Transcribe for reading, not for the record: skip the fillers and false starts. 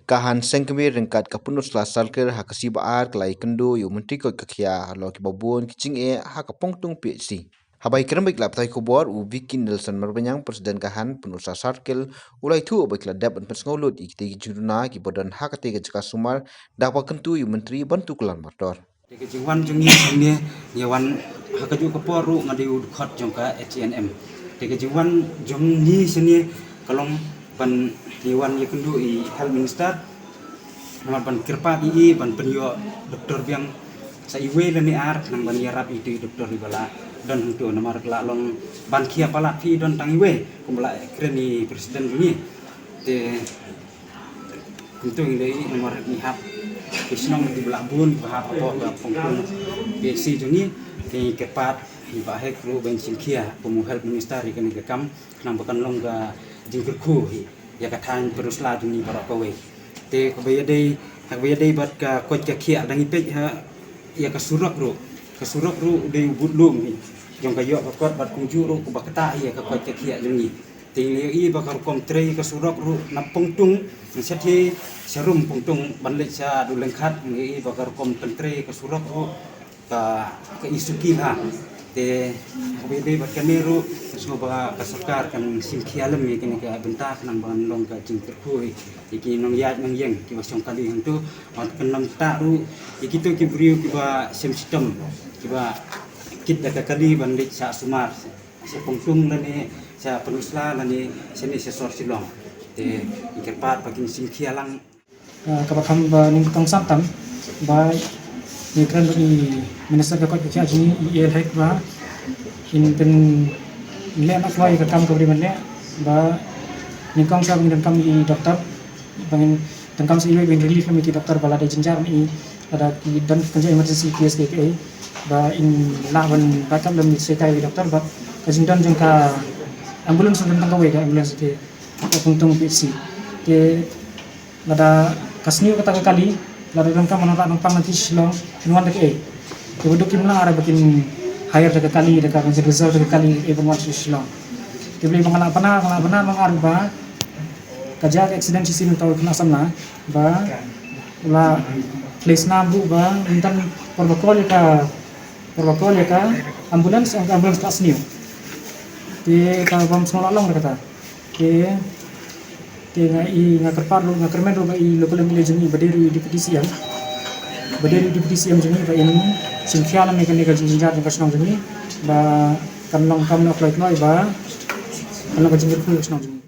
kahan sengkemi ringkat kapunus la salker hakasi baar kelai kendo yu menteri ko kakia lo ki babun kicing hakapongtung PhD. Habai kerembik lap tai kubor u Vicky Nelson Marbanyang presiden kahan penusa sarkel ulai tu obek la dap persngolut ikti juruna ki bodan hakate ke jaka sumar dakwa kentu yu menteri bantu kelan motor. Kejuan jengnya sini yawan hakaju keporu ngadi udkhot jongka HNM. Kejuan jengni sini kalong pan yawan yakundu i health minister nama pan kirpa i pan penyo doktor biang sa iwe leni ar nang ban yarap itu doktor ibala dan untuk nama rekla long ban kia pala fi don tang iwe kumbala kreni presiden bunyi te untuk ini nomor nihap Kisnong di belakbun bahap apa pengkun BC juni di kepat di bahek kru bensin kia pemuhel minister ikan ikam nambakan longga jingkurku ya katan peruslah juni para kawe te kabaya dei bat ka koj ka kia dang ipek ya kasurok ru de budlum jong kayo ka bat kunju ru ku bakata ya ka koj ka kia juni tingli i bakar komtre kasurok ru napungtung sethi serum pungtung banlik sa dulengkhat ngi bakar kom pentre ke surok ru ke isuki ha te bebe bakaniru soba kasarkar kan simkialem ni ke bentak nang ban long ka jingkerkui iki nong yat nang yeng ki wasong kali hantu ot kenam ta ru iki tu ki briu ki ba system ki ba kit da kali banlik sa sumar sa pungtung lani sa penusla lani seni sesor silong te ikerpat pakin simkialang kabakam ba ning tong santam ba ni kran ni minister ka kot kya jini el hek ba in pen le nak lai ka kam ko ri man le ba ni kong sa bin kam i doktor bangin dan kam si ben relief mi ki doktor bala de jinjar ni ada ki dan kerja emergency case ke ba in lawan ba kam le mi se kai doktor ba ka jindan jong ka ambulans dan tang ka we ka ambulans ke puntung PC ke lada kasniu kata kali lada dangka menolak numpang nanti silong nuan dek kemudian kimna ara bikin hire dek kali dek kan result dek kali nuan silong dibeli menganak benar mengarba kajak accident sisi mentau kena samna ba la place nabu ba intan protokol ka ambulans kasniu di ka bom semolong kata ke nga kerpar lu nga kermen ru i local milijen i berdiri di petisian jeni ba in simfiala mekanika jinjar ng kasnong jeni ba kanlong kam na flight noi ba kanlong jinjar ku kasnong jeni